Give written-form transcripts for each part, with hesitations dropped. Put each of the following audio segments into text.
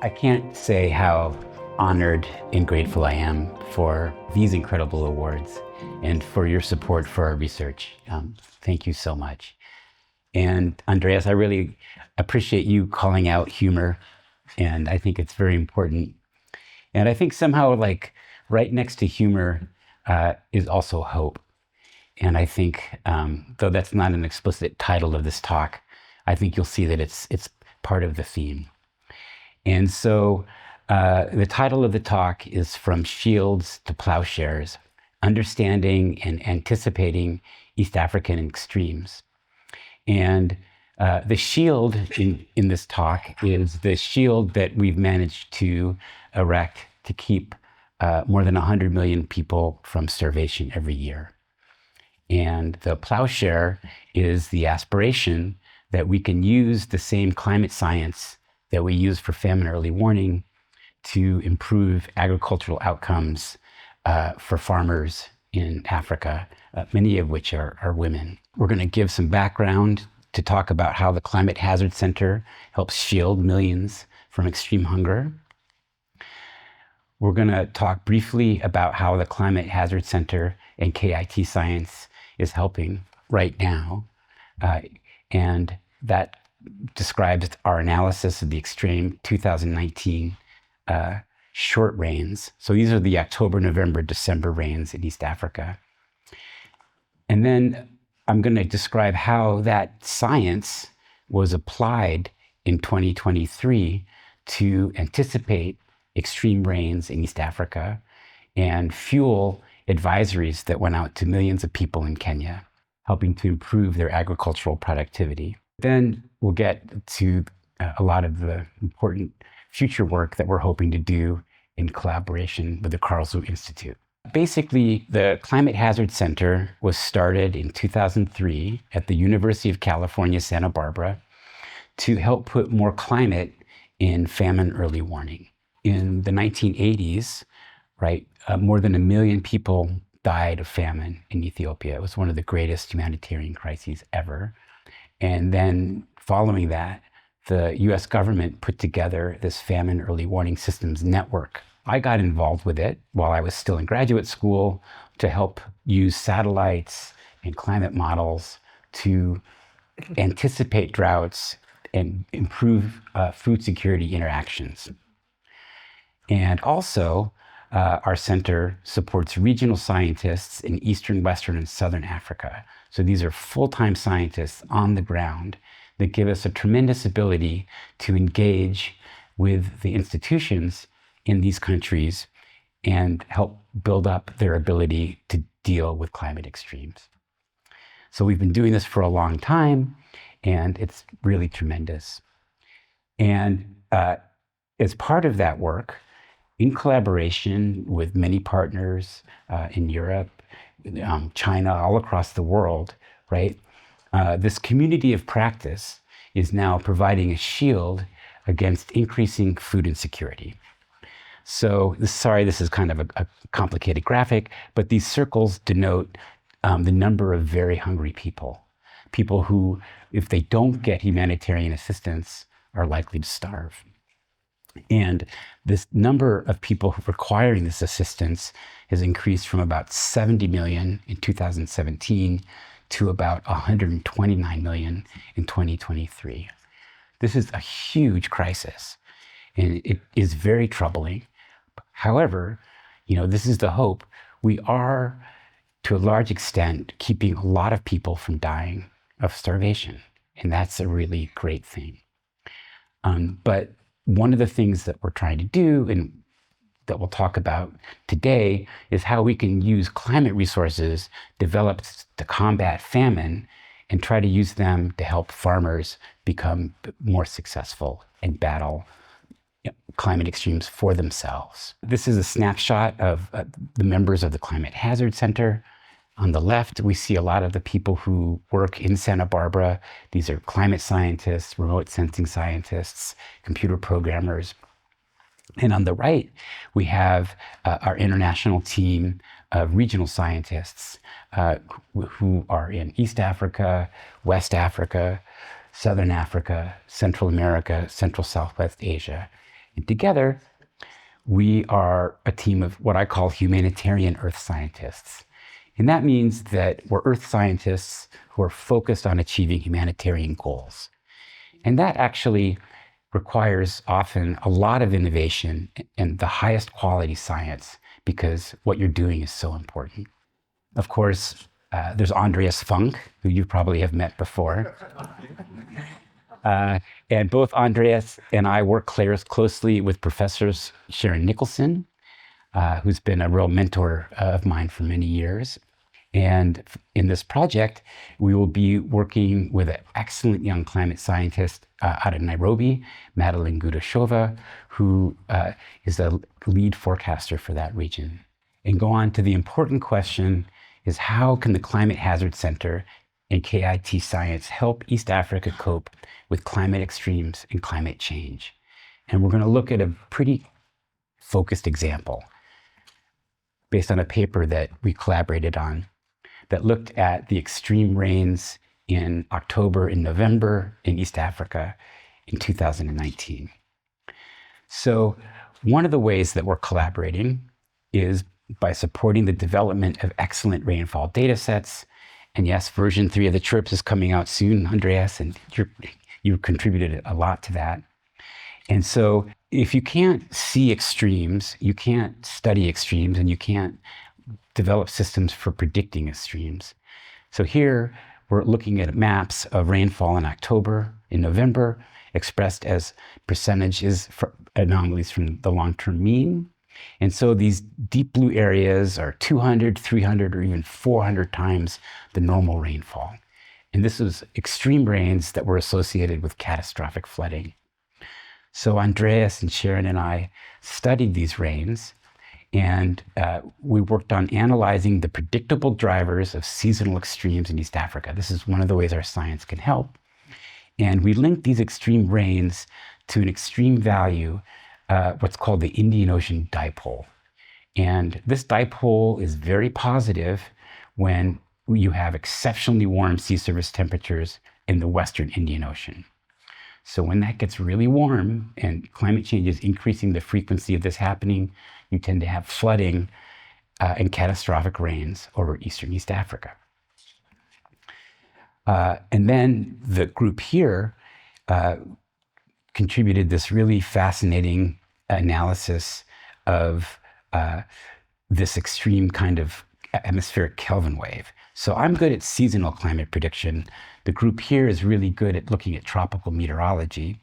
I can't say how honored and grateful I am for these incredible awards and for your support for our research. Thank you so much. And Andreas, I really appreciate you calling out humor, and I think it's very important. And I think somehow, like, right next to humor is also hope. And I think, though that's not an explicit title of this talk, I think you'll see that it's part of the theme. And so the title of the talk is From Shields to Plowshares, Understanding and Anticipating East African Extremes. And the shield in this talk is the shield that we've managed to erect to keep more than 100 million people from starvation every year. And the plowshare is the aspiration that we can use the same climate science that we use for famine early warning to improve agricultural outcomes for farmers in Africa, many of which are women. We're going to give some background to talk about how the Climate Hazard Center helps shield millions from extreme hunger. We're going to talk briefly about how the Climate Hazard Center and KIT Science is helping right now. And that describes our analysis of the extreme 2019 short rains. So these are the October, November, December rains in East Africa. And then I'm going to describe how that science was applied in 2023 to anticipate extreme rains in East Africa and fuel advisories that went out to millions of people in Kenya, helping to improve their agricultural productivity. Then we'll get to a lot of the important future work that we're hoping to do in collaboration with the Karlsruhe Institute. Basically, the Climate Hazard Center was started in 2003 at the University of California, Santa Barbara, to help put more climate in famine early warning. In the 1980s, more than 1 million people died of famine in Ethiopia. It was one of the greatest humanitarian crises ever. And then following that, the US government put together this famine early warning systems network. I got involved with it while I was still in graduate school to help use satellites and climate models to anticipate droughts and improve food security interactions. And also, our center supports regional scientists in Eastern, Western, and Southern Africa. So these are full-time scientists on the ground that give us a tremendous ability to engage with the institutions in these countries and help build up their ability to deal with climate extremes. So we've been doing this for a long time, and it's really tremendous. And as part of that work, in collaboration with many partners in Europe, China, all across the world, this community of practice is now providing a shield against increasing food insecurity. So, this is kind of a complicated graphic, but these circles denote the number of very hungry people who, if they don't get humanitarian assistance, are likely to starve. And this number of people requiring this assistance has increased from about 70 million in 2017 to about 129 million in 2023. This is a huge crisis, and it is very troubling. However, this is the hope. We are, to a large extent, keeping a lot of people from dying of starvation, and that's a really great thing. But one of the things that we're trying to do, and that we'll talk about today, is how we can use climate resources developed to combat famine and try to use them to help farmers become more successful and battle climate extremes for themselves. This is a snapshot of the members of the Climate Hazard Center. On the left, we see a lot of the people who work in Santa Barbara. These are climate scientists, remote sensing scientists, computer programmers. And on the right, we have our international team of regional scientists who are in East Africa, West Africa, Southern Africa, Central America, Central Southwest Asia. And together, we are a team of what I call humanitarian earth scientists. And that means that we're earth scientists who are focused on achieving humanitarian goals. And that actually requires often a lot of innovation and the highest quality science because what you're doing is so important. Of course, there's Andreas Funk, who you probably have met before. And both Andreas and I work closely with professors Sharon Nicholson, who's been a real mentor of mine for many years. And in this project, we will be working with an excellent young climate scientist out of Nairobi, Madeline Gudashova, who is a lead forecaster for that region. And go on to the important question is how can the Climate Hazard Center and KIT Science help East Africa cope with climate extremes and climate change? And we're going to look at a pretty focused example based on a paper that we collaborated on that looked at the extreme rains in October and November in East Africa in 2019. So one of the ways that we're collaborating is by supporting the development of excellent rainfall data sets. And yes, version 3 of the CHRPS is coming out soon, Andreas, and you contributed a lot to that. And so if you can't see extremes, you can't study extremes, and you can't develop systems for predicting extremes. So here we're looking at maps of rainfall in October, in November, expressed as percentages for anomalies from the long-term mean. And so these deep blue areas are 200, 300, or even 400 times the normal rainfall. And this is extreme rains that were associated with catastrophic flooding. So Andreas and Sharon and I studied these rains, and we worked on analyzing the predictable drivers of seasonal extremes in East Africa. This is one of the ways our science can help. And we linked these extreme rains to an extreme value, what's called the Indian Ocean dipole. And this dipole is very positive when you have exceptionally warm sea surface temperatures in the Western Indian Ocean. So when that gets really warm and climate change is increasing the frequency of this happening, you tend to have flooding and catastrophic rains over Eastern East Africa. And then the group here contributed this really fascinating analysis of this extreme kind of atmospheric Kelvin wave. So I'm good at seasonal climate prediction. The group here is really good at looking at tropical meteorology.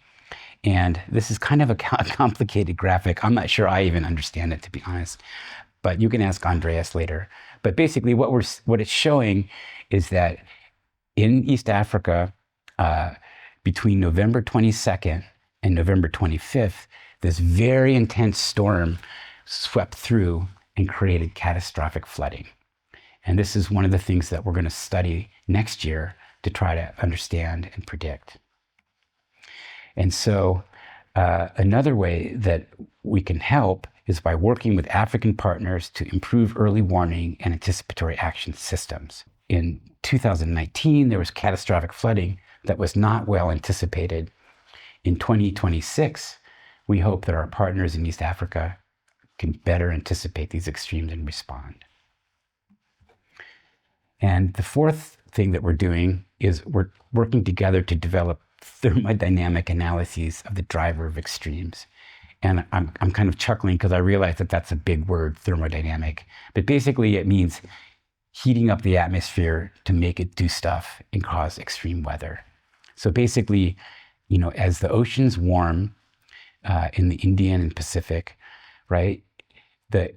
And this is kind of a complicated graphic. I'm not sure I even understand it, to be honest, but you can ask Andreas later. But basically what it's showing is that in East Africa, between November 22nd and November 25th, this very intense storm swept through and created catastrophic flooding. And this is one of the things that we're going to study next year to try to understand and predict. And so another way that we can help is by working with African partners to improve early warning and anticipatory action systems. In 2019, there was catastrophic flooding that was not well anticipated. In 2026, we hope that our partners in East Africa can better anticipate these extremes and respond. And the fourth thing that we're doing is we're working together to develop thermodynamic analyses of the driver of extremes. And I'm kind of chuckling because I realize that that's a big word, thermodynamic. But basically it means heating up the atmosphere to make it do stuff and cause extreme weather. So basically, you know, as the oceans warm in the Indian and Pacific, right, the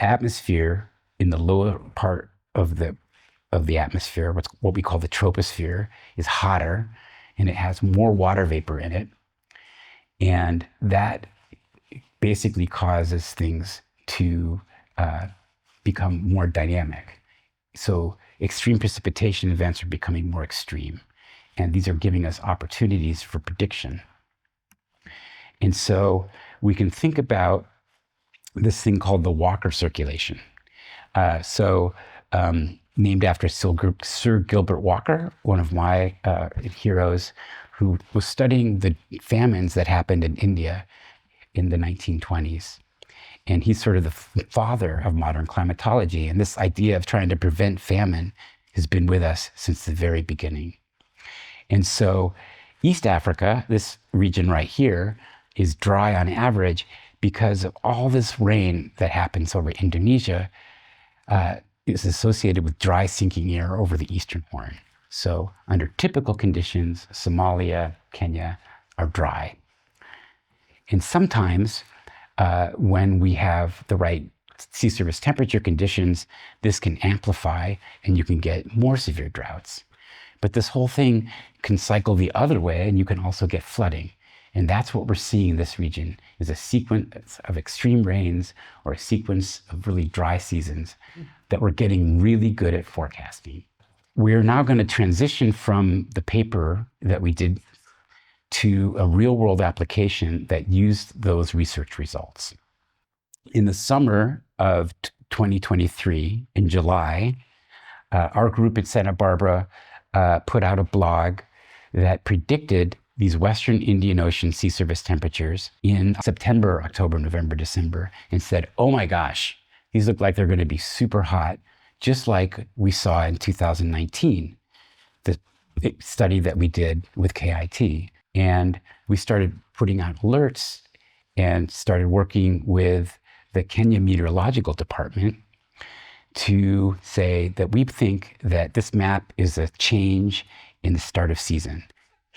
atmosphere in the lower part of the atmosphere, what we call the troposphere, is hotter, and it has more water vapor in it. And that basically causes things to become more dynamic. So extreme precipitation events are becoming more extreme, and these are giving us opportunities for prediction. And so we can think about this thing called the Walker circulation. Named after Sir Gilbert Walker, one of my heroes, who was studying the famines that happened in India in the 1920s. And he's sort of the father of modern climatology. And this idea of trying to prevent famine has been with us since the very beginning. And so East Africa, this region right here, is dry on average because of all this rain that happens over Indonesia is associated with dry sinking air over the Eastern Horn. So under typical conditions, Somalia, Kenya are dry. And sometimes when we have the right sea surface temperature conditions, this can amplify and you can get more severe droughts. But this whole thing can cycle the other way and you can also get flooding. And that's what we're seeing in this region, is a sequence of extreme rains or a sequence of really dry seasons that we're getting really good at forecasting. We're now going to transition from the paper that we did to a real-world application that used those research results. In the summer of 2023, in July, our group at Santa Barbara put out a blog that predicted these Western Indian Ocean sea surface temperatures in September, October, November, December, and said, oh my gosh, these look like they're going to be super hot, just like we saw in 2019, the study that we did with KIT. And we started putting out alerts and started working with the Kenya Meteorological Department to say that we think that this map is a change in the start of season.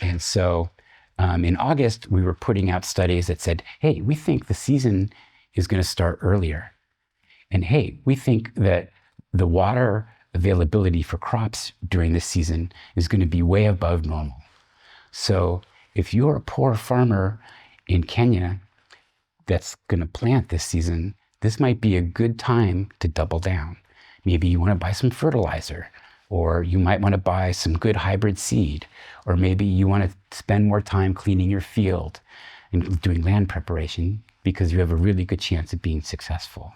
And so in August, we were putting out studies that said, hey, we think the season is going to start earlier. And hey, we think that the water availability for crops during this season is going to be way above normal. So if you're a poor farmer in Kenya that's going to plant this season, this might be a good time to double down. Maybe you want to buy some fertilizer, or you might want to buy some good hybrid seed, or maybe you want to spend more time cleaning your field and doing land preparation because you have a really good chance of being successful.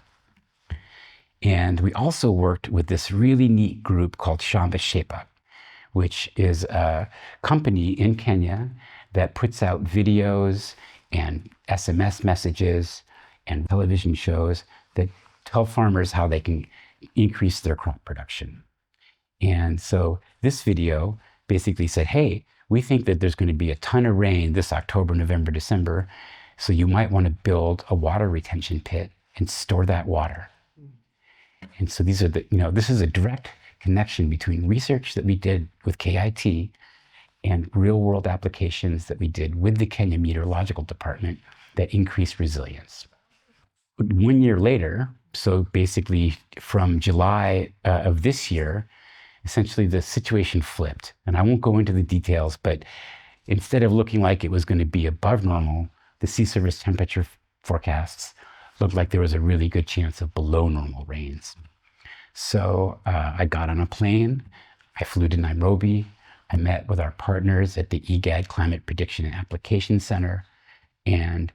And we also worked with this really neat group called Shamba Shepa, which is a company in Kenya that puts out videos and SMS messages and television shows that tell farmers how they can increase their crop production. And so this video basically said, hey, we think that there's going to be a ton of rain this October, November, December, so you might want to build a water retention pit and store that water. And so these are this is a direct connection between research that we did with KIT and real world applications that we did with the Kenya Meteorological Department that increased resilience. 1 year later, so basically from July of this year, essentially the situation flipped. And I won't go into the details, but instead of looking like it was going to be above normal, the sea surface temperature forecasts looked like there was a really good chance of below normal rains. So I got on a plane, I flew to Nairobi, I met with our partners at the EGAD Climate Prediction and Application Center, and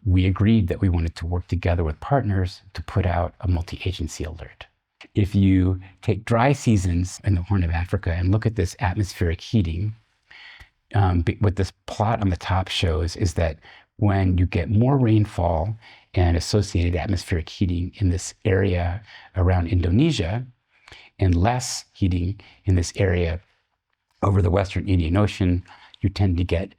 we agreed that we wanted to work together with partners to put out a multi-agency alert. If you take dry seasons in the Horn of Africa and look at this atmospheric heating, what this plot on the top shows is that when you get more rainfall and associated atmospheric heating in this area around Indonesia and less heating in this area over the Western Indian Ocean, you tend to get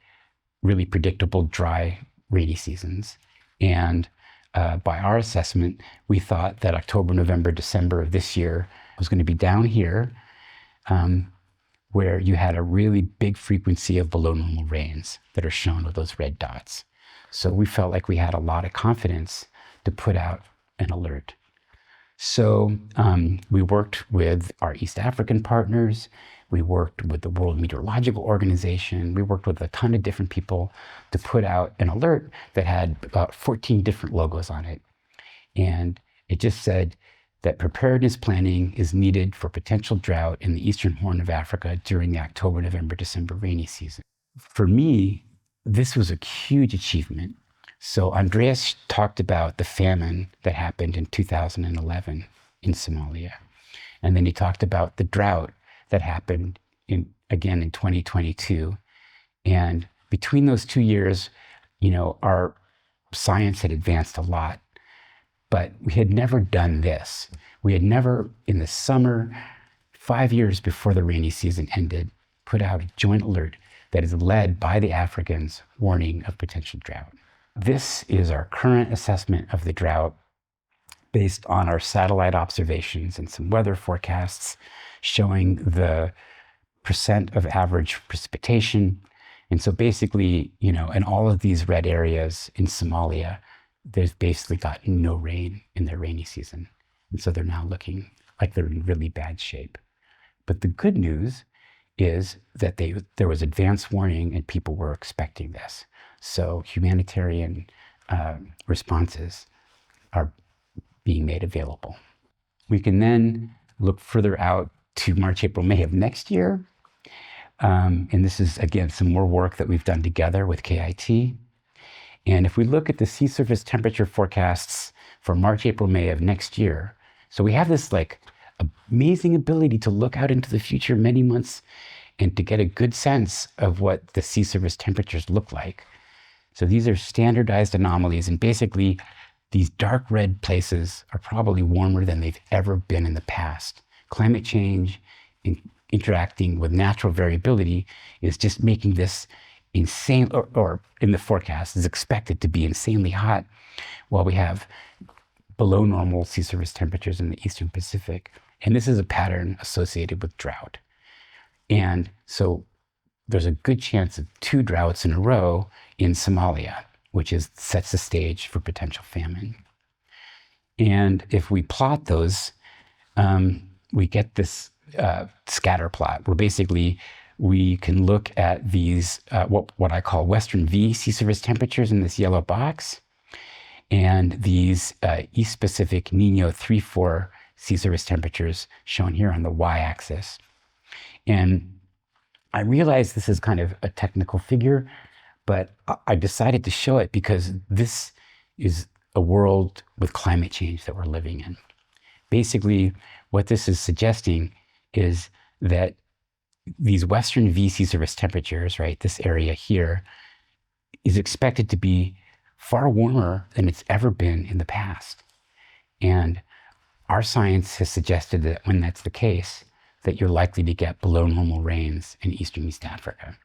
really predictable dry rainy seasons. And by our assessment, we thought that October, November, December of this year was going to be down here, where you had a really big frequency of below normal rains that are shown with those red dots. So we felt like we had a lot of confidence to put out an alert. So we worked with our East African partners. We worked with the World Meteorological Organization. We worked with a ton of different people to put out an alert that had about 14 different logos on it. And it just said that preparedness planning is needed for potential drought in the Eastern Horn of Africa during the October, November, December rainy season. For me, this was a huge achievement. So Andreas talked about the famine that happened in 2011 in Somalia. And then he talked about the drought that happened again in 2022. And between those 2 years, our science had advanced a lot, but we had never done this. We had never, in the summer, 5 years before the rainy season ended, put out a joint alert that is led by the Africans warning of potential drought. This is our current assessment of the drought based on our satellite observations and some weather forecasts showing the percent of average precipitation. And so basically, in all of these red areas in Somalia, there's basically got no rain in their rainy season. And so they're now looking like they're in really bad shape. But the good news is that there was advance warning and people were expecting this. So humanitarian responses are being made available. We can then look further out to March, April, May of next year. And this is, again, some more work that we've done together with KIT. And if we look at the sea surface temperature forecasts for March, April, May of next year, so we have this amazing ability to look out into the future many months and to get a good sense of what the sea surface temperatures look like. So these are standardized anomalies, and basically these dark red places are probably warmer than they've ever been in the past. Climate change interacting with natural variability is just making this insane, or in the forecast is expected to be insanely hot, while we have below normal sea surface temperatures in the Eastern Pacific. And this is a pattern associated with drought. And so there's a good chance of 2 droughts in a row in Somalia, which sets the stage for potential famine. And if we plot those, we get this scatter plot where basically we can look at these, what I call Western V sea surface temperatures in this yellow box, and these East Pacific Nino 3-4 sea surface temperatures shown here on the y-axis. And I realize this is kind of a technical figure, but I decided to show it because this is a world with climate change that we're living in. Basically, what this is suggesting is that these Western V sea surface temperatures, right, this area here, is expected to be far warmer than it's ever been in the past. And our science has suggested that when that's the case, that you're likely to get below normal rains in Eastern East Africa.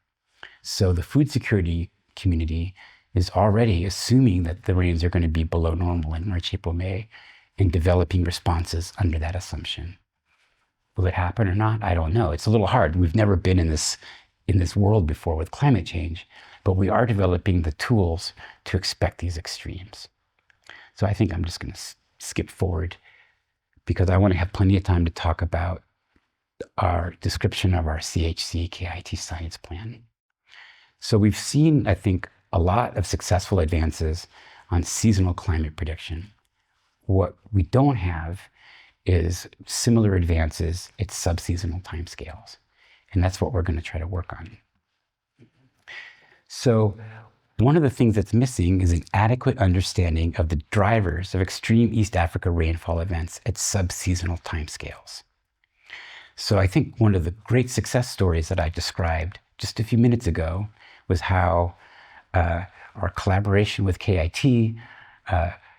So the food security community is already assuming that the rains are going to be below normal in March, April, May, and developing responses under that assumption. Will it happen or not? I don't know. It's a little hard. We've never been in this world before with climate change, but we are developing the tools to expect these extremes. So I think I'm just going to skip forward because I want to have plenty of time to talk about our description of our CHC KIT science plan. So we've seen, I think, a lot of successful advances on seasonal climate prediction. What we don't have is similar advances at subseasonal timescales. And that's what we're going to try to work on. So one of the things that's missing is an adequate understanding of the drivers of extreme East Africa rainfall events at subseasonal timescales. So I think one of the great success stories that I described just a few minutes ago was how our collaboration with KIT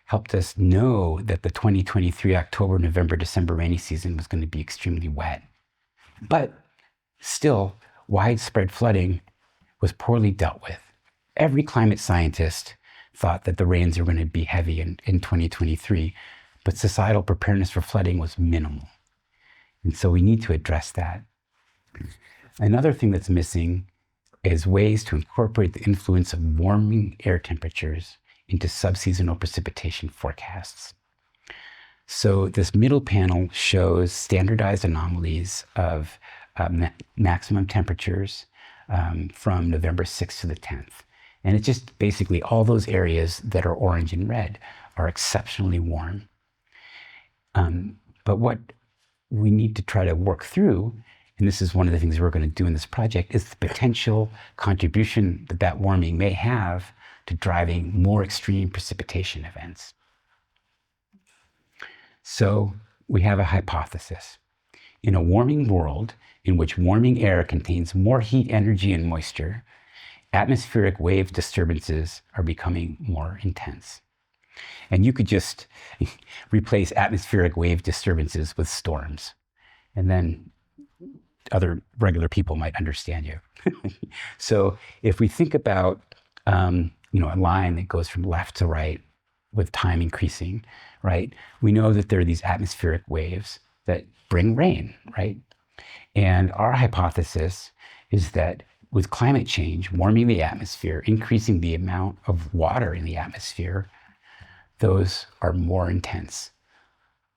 helped us know that the 2023 October, November, December rainy season was going to be extremely wet. But still, widespread flooding was poorly dealt with. Every climate scientist thought that the rains were going to be heavy in 2023, but societal preparedness for flooding was minimal. And so we need to address that. Another thing that's missing is ways to incorporate the influence of warming air temperatures into subseasonal precipitation forecasts. So this middle panel shows standardized anomalies of maximum temperatures from November 6th to the 10th. And it's just basically all those areas that are orange and red are exceptionally warm. But what we need to try to work through, and this is one of the things we're going to do in this project, is the potential contribution that warming may have to driving more extreme precipitation events. So we have a hypothesis. In a warming world in which warming air contains more heat, energy, and moisture, atmospheric wave disturbances are becoming more intense. And you could just replace atmospheric wave disturbances with storms, and then other regular people might understand you. So if we think about a line that goes from left to right with time increasing, right? We know that there are these atmospheric waves that bring rain, right? And our hypothesis is that with climate change, warming the atmosphere, increasing the amount of water in the atmosphere, those are more intense.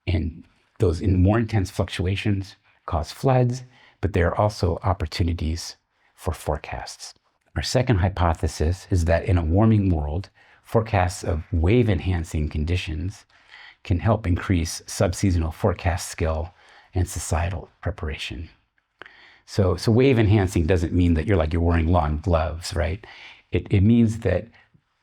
And those more intense fluctuations cause floods, but there are also opportunities for forecasts. Our second hypothesis is that in a warming world, forecasts of wave-enhancing conditions can help increase subseasonal forecast skill and societal preparation. So wave enhancing doesn't mean that you're wearing long gloves, right? It means that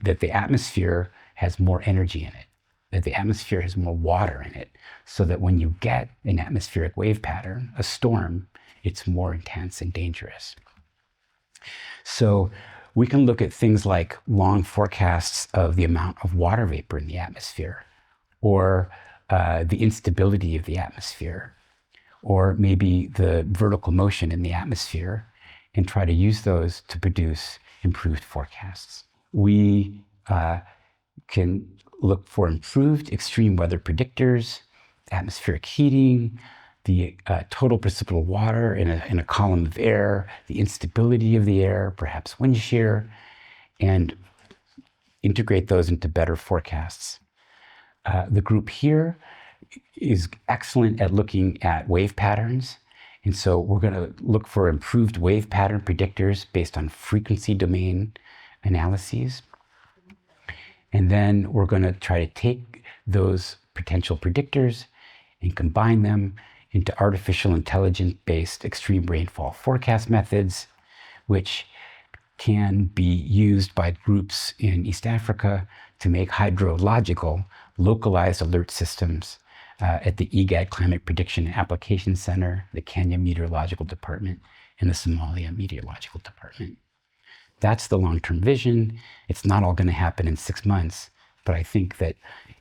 the atmosphere has more energy in it, that the atmosphere has more water in it, so that when you get an atmospheric wave pattern, a storm, it's more intense and dangerous. So we can look at things like long forecasts of the amount of water vapor in the atmosphere, or the instability of the atmosphere, or maybe the vertical motion in the atmosphere, and try to use those to produce improved forecasts. We can look for improved extreme weather predictors, atmospheric heating, the total precipitable water in a column of air, the instability of the air, perhaps wind shear, and integrate those into better forecasts. The group here is excellent at looking at wave patterns. And so we're going to look for improved wave pattern predictors based on frequency domain analyses. And then we're going to try to take those potential predictors and combine them into artificial intelligence-based extreme rainfall forecast methods, which can be used by groups in East Africa to make hydrological localized alert systems at the IGAD Climate Prediction and Application Center, the Kenya Meteorological Department, and the Somalia Meteorological Department. That's the long-term vision. It's not all going to happen in 6 months, but I think that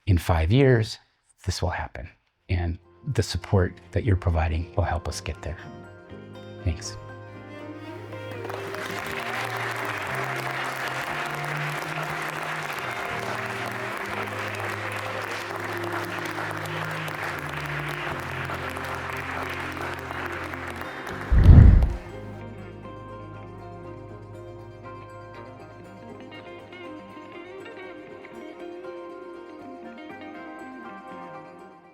in 5 years, this will happen. And the support that you're providing will help us get there. Thanks.